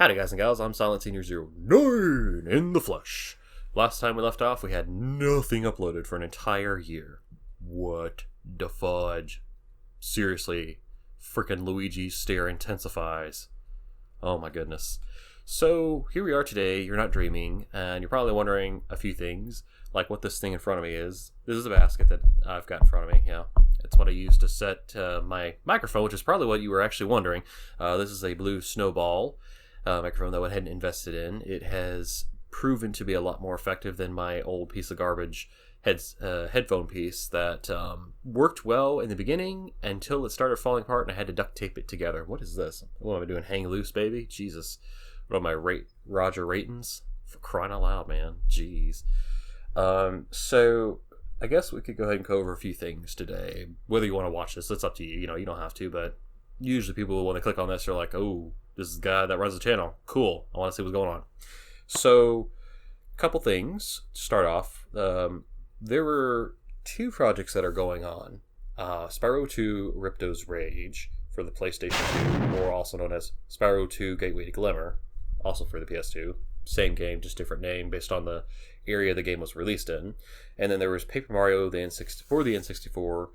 Howdy guys and gals, I'm Silent Senior 09 in the flesh. Last time we left off, we had nothing uploaded for an entire year. What the fudge? Seriously, frickin' Luigi's stare intensifies. Oh my goodness. So, here we are today, you're not dreaming, and you're probably wondering a few things, like what this thing in front of me is. This is a basket that I've got in front of me, yeah. It's what I use to set my microphone, which is probably what you were actually wondering. This is a blue snowball microphone that I went ahead and invested in. It has proven to be a lot more effective than my old piece of garbage headphone piece that worked well in the beginning until it started falling apart and I had to duct tape it together. What is this? What am I doing? Hang loose, baby? Jesus. What am I, Roger Ratings? For crying out loud, man. Jeez. So I guess we could go ahead and go over a few things today. Whether you want to watch this, it's up to you. You know, you don't have to, but usually people, when they click on this, they're like, oh, this is the guy that runs the channel. Cool. I want to see what's going on. So, a couple things to start off. There were two projects that are going on. Spyro 2 Ripto's Rage for the PlayStation 2, or also known as Spyro 2 Gateway to Glimmer, also for the PS2. Same game, just different name based on the area the game was released in. And then there was Paper Mario for the N64, or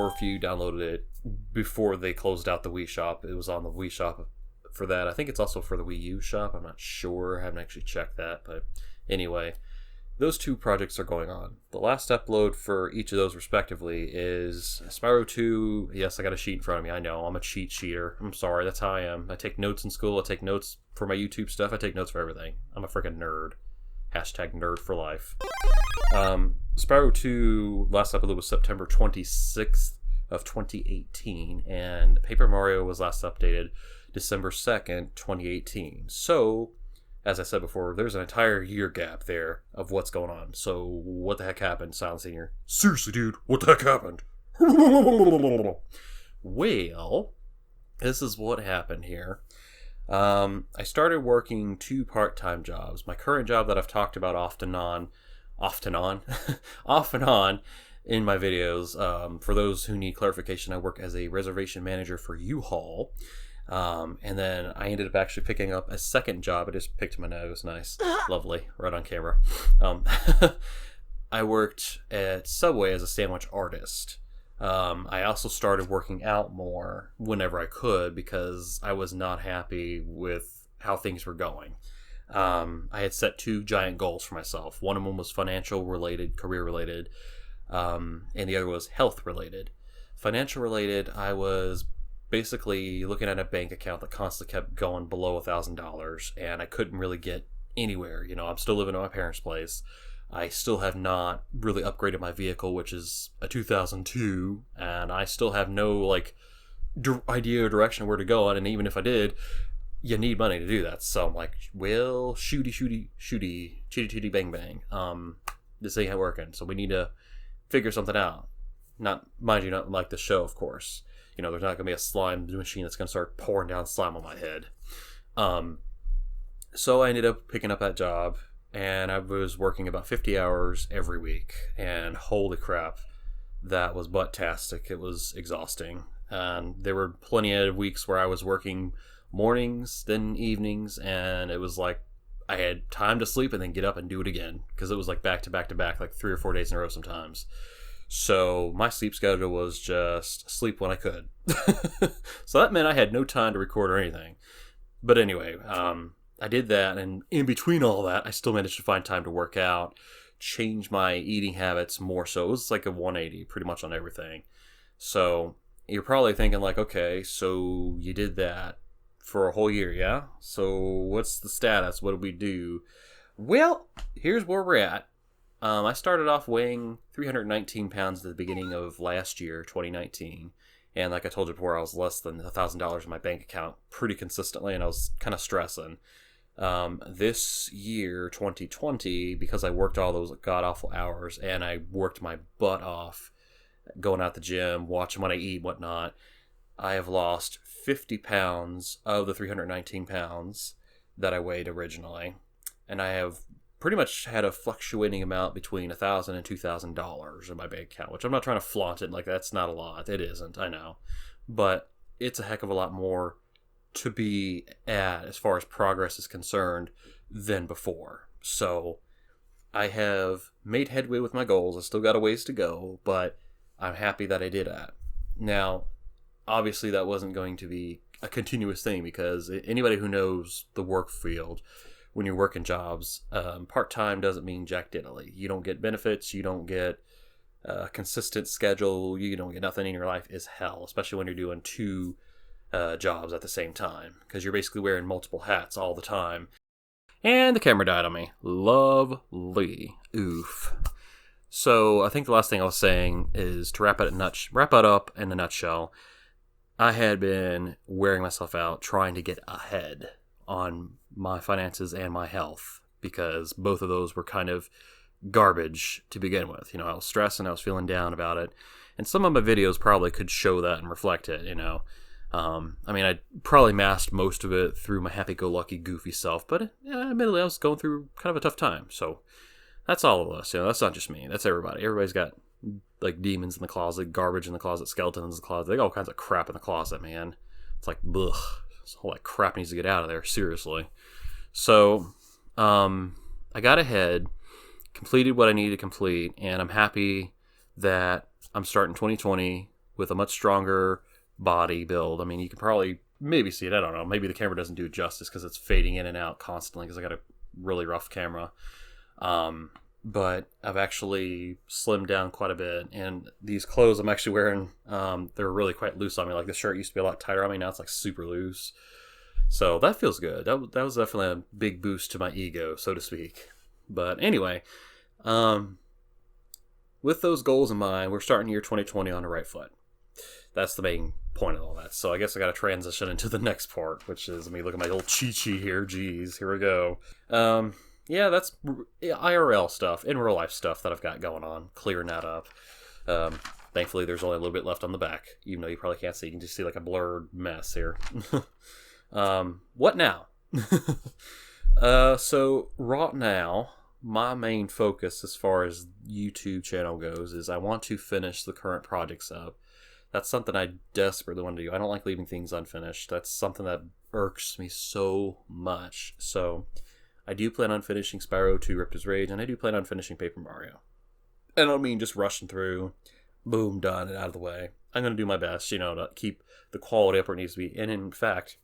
if you downloaded it before they closed out the Wii shop, it was on the Wii shop for that. I think it's also for the Wii U shop. I'm not sure. I haven't actually checked that. But anyway, those two projects are going on. The last upload for each of those respectively is Spyro 2. Yes, I got a sheet in front of me. I know. I'm a cheat sheeter. I'm sorry. That's how I am. I take notes in school. I take notes for my YouTube stuff. I take notes for everything. I'm a freaking nerd. Hashtag nerd for life. Spyro 2 last upload was September 26th of 2018. And Paper Mario was last updated December 2nd, 2018. So, as I said before, there's an entire year gap there of what's going on. So, what the heck happened, Silent Senior? Seriously, dude, what the heck happened? Well, this is what happened here. I started working two part-time jobs. My current job that I've talked about off and on in my videos. For those who need clarification, I work as a reservation manager for U-Haul. And then I ended up actually picking up a second job. I just picked my nose. Nice. Lovely. Right on camera. I worked at Subway as a sandwich artist. I also started working out more whenever I could because I was not happy with how things were going. I had set two giant goals for myself. One of them was financial related, career related, and the other was health related. Financial related, I was basically looking at a bank account that constantly kept going below $1,000, and I couldn't really get anywhere. You know, I'm still living at my parents' place. I still have not really upgraded my vehicle, which is a 2002, and I still have no idea or direction where to go on. And even if I did, you need money to do that. So I'm like, well, shooty, bang bang. This ain't working. So we need to figure something out. Not like the show, of course. You know, there's not going to be a slime machine that's going to start pouring down slime on my head. So I ended up picking up that job, and I was working about 50 hours every week. And holy crap, that was butt-tastic. It was exhausting. And there were plenty of weeks where I was working mornings, then evenings, and it was like I had time to sleep and then get up and do it again. Because it was like back to back to back, like 3 or 4 days in a row sometimes. So my sleep schedule was just sleep when I could. So that meant I had no time to record or anything. But anyway, I did that, and in between all that, I still managed to find time to work out, change my eating habits more so. It was like a 180 pretty much on everything. So you're probably thinking like, okay, so you did that for a whole year, yeah? So what's the status? What did we do? Well, here's where we're at. I started off weighing 319 pounds at the beginning of last year, 2019. And like I told you before, I was less than $1,000 in my bank account pretty consistently, and I was kind of stressing. This year, 2020, because I worked all those god-awful hours, and I worked my butt off going out the gym, watching what I eat, whatnot, I have lost 50 pounds of the 319 pounds that I weighed originally. And I have pretty much had a fluctuating amount between $1,000 and $2,000 in my bank account, which I'm not trying to flaunt it like that's not a lot. It isn't, I know. But it's a heck of a lot more to be at as far as progress is concerned than before. So I have made headway with my goals. I still got a ways to go, but I'm happy that I did that. Now, obviously that wasn't going to be a continuous thing, because anybody who knows the work field, when you're working jobs, part-time doesn't mean jack diddly. You don't get benefits, you don't get a consistent schedule, you don't get nothing in your life is hell, especially when you're doing two jobs at the same time, because you're basically wearing multiple hats all the time. And the camera died on me. Lovely. Oof. So I think the last thing I was saying is to wrap it up in a nutshell. I had been wearing myself out trying to get ahead on my finances and my health, because both of those were kind of garbage to begin with. I was stressing, I was feeling down about it, and some of my videos probably could show that and reflect it. I probably masked most of it through my happy-go-lucky, goofy self, but admittedly, I was going through kind of a tough time. So that's all of us. That's not just me. That's everybody. Everybody's got like demons in the closet, garbage in the closet, skeletons in the closet. They got all kinds of crap in the closet, man. It's like, ugh. All that crap needs to get out of there, seriously. So, I got ahead, completed what I needed to complete, and I'm happy that I'm starting 2020 with a much stronger body build. I mean, you can probably maybe see it. I don't know. Maybe the camera doesn't do it justice because it's fading in and out constantly because I got a really rough camera. But I've actually slimmed down quite a bit, and these clothes I'm actually wearing, they're really quite loose on me. Like the shirt used to be a lot tighter on me, now it's like super loose. So that feels good. That was definitely a big boost to my ego, so to speak. But anyway, with those goals in mind, we're starting year 2020 on the right foot. That's the main point of all that. So I guess I got to transition into the next part, which is, let me look at my old cheat sheet here. Jeez, here we go. Yeah, that's IRL stuff, in real life stuff that I've got going on, clearing that up. Thankfully, there's only a little bit left on the back, even though you probably can't see. You can just see like a blurred mess here. What now? So right now, my main focus as far as YouTube channel goes is I want to finish the current projects up. That's something I desperately want to do. I don't like leaving things unfinished. That's something that irks me so much. So I do plan on finishing Spyro 2 Ripto's Rage, and I do plan on finishing Paper Mario. I don't mean just rushing through, boom, done, and out of the way. I'm going to do my best, to keep the quality up where it needs to be. And in fact,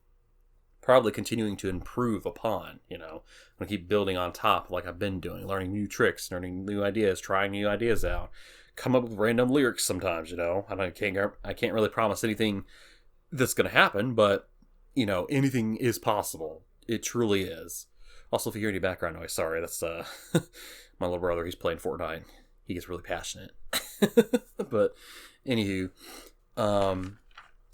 probably continuing to improve upon, I'm going to keep building on top like I've been doing, learning new tricks, learning new ideas, trying new ideas out, come up with random lyrics sometimes, I can't really promise anything that's going to happen, but, anything is possible. It truly is. Also, if you hear any background noise, sorry, that's my little brother. He's playing Fortnite. He gets really passionate. But, anywho,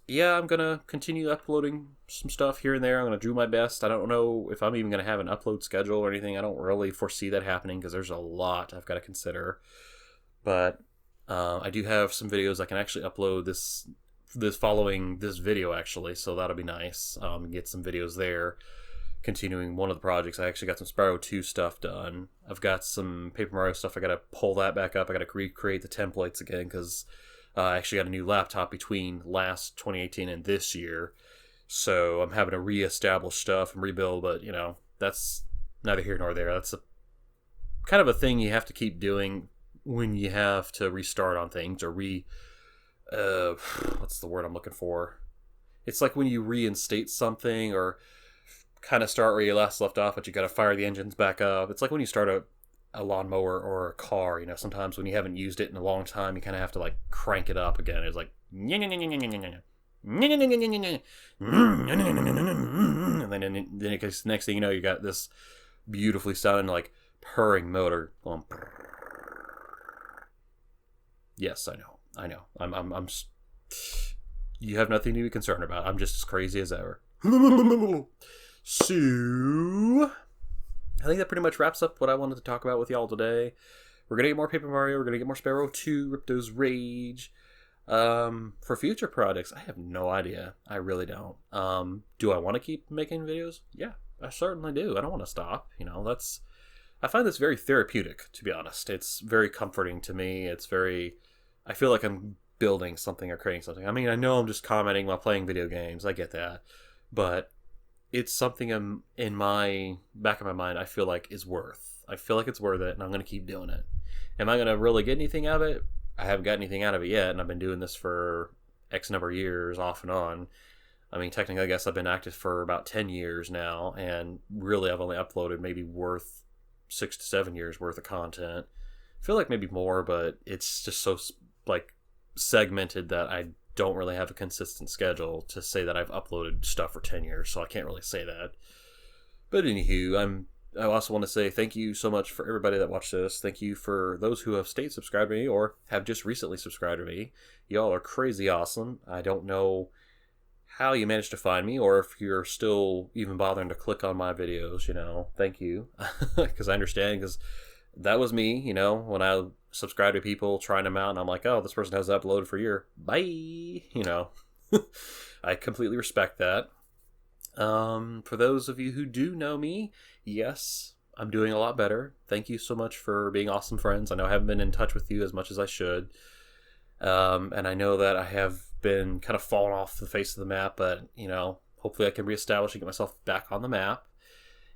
yeah, I'm going to continue uploading some stuff here and there. I'm going to do my best. I don't know if I'm even going to have an upload schedule or anything. I don't really foresee that happening because there's a lot I've got to consider. But I do have some videos I can actually upload this following this video, actually, so that'll be nice. Get some videos there. Continuing one of the projects, I actually got some Spyro 2 stuff done. I've got some Paper Mario stuff. I got to pull that back up. I got to recreate the templates again because I actually got a new laptop between last 2018 and this year. So I'm having to reestablish stuff and rebuild, but, that's neither here nor there. That's a kind of a thing you have to keep doing when you have to restart on things or what's the word I'm looking for? It's like when you reinstate something or kind of start where you last left off, but you got to fire the engines back up. It's like when you start a lawnmower or a car, sometimes when you haven't used it in a long time, you kind of have to like crank it up again. It's like, and then next thing you know, you got this beautifully sounding like purring motor going. Yes, I know. I'm. You have nothing to be concerned about. I'm just as crazy as ever. So, I think that pretty much wraps up what I wanted to talk about with y'all today. We're going to get more Paper Mario. We're going to get more Spyro 2, Ripto's Rage. For future projects, I have no idea. I really don't. Do I want to keep making videos? Yeah, I certainly do. I don't want to stop. I find this very therapeutic, to be honest. It's very comforting to me. I feel like I'm building something or creating something. I mean, I know I'm just commenting while playing video games. I get that. but it's something in my back of my mind I feel like is worth. I feel like it's worth it, and I'm going to keep doing it. Am I going to really get anything out of it? I haven't got anything out of it yet, and I've been doing this for X number of years off and on. I mean, technically, I guess I've been active for about 10 years now, and really I've only uploaded maybe worth 6 to 7 years worth of content. I feel like maybe more, but it's just so like segmented that I don't really have a consistent schedule to say that I've uploaded stuff for 10 years, so I can't really say that. But anywho, I also want to say thank you so much for everybody that watched this. Thank you for those who have stayed subscribed to me or have just recently subscribed to me. Y'all are crazy awesome. I don't know how you managed to find me, or if you're still even bothering to click on my videos, thank you. Because I understand, because that was me, when I subscribe to people, trying them out, and I'm like, oh, this person hasn't uploaded for a year. Bye! I completely respect that. For those of you who do know me, yes, I'm doing a lot better. Thank you so much for being awesome friends. I know I haven't been in touch with you as much as I should. And I know that I have been kind of falling off the face of the map, but, hopefully I can reestablish and get myself back on the map.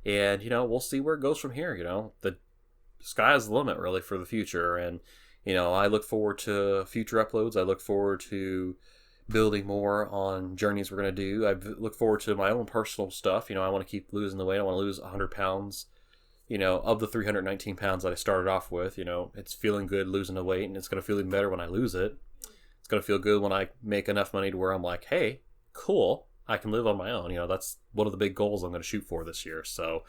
And, we'll see where it goes from here. The sky is the limit, really, for the future. And, I look forward to future uploads. I look forward to building more on journeys we're going to do. I look forward to my own personal stuff. I want to keep losing the weight. I want to lose 100 pounds, of the 319 pounds that I started off with. It's feeling good losing the weight, and it's going to feel even better when I lose it. It's going to feel good when I make enough money to where I'm like, hey, cool, I can live on my own. That's one of the big goals I'm going to shoot for this year. So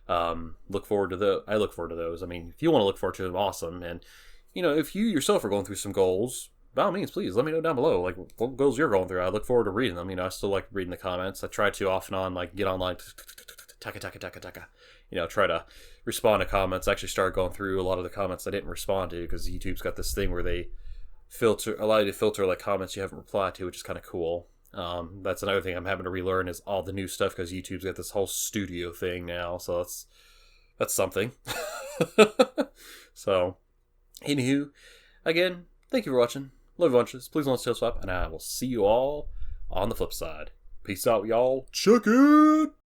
I look forward to those. I mean, if you want to look forward to them, awesome. And, if you yourself are going through some goals, by all means, please let me know down below, like, what goals you're going through. I look forward to reading them. I still like reading the comments. I try to off and on, like, get online, try to respond to comments. I actually started going through a lot of the comments I didn't respond to, because YouTube's got this thing where they allow you to filter, like, comments you haven't replied to, which is kind of cool. That's another thing I'm having to relearn, is all the new stuff, because YouTube's got this whole studio thing now, so that's something. So, anywho, again, thank you for watching. Love you bunches. Please don't tail swap, and I will see you all on the flip side. Peace out, y'all. Check it!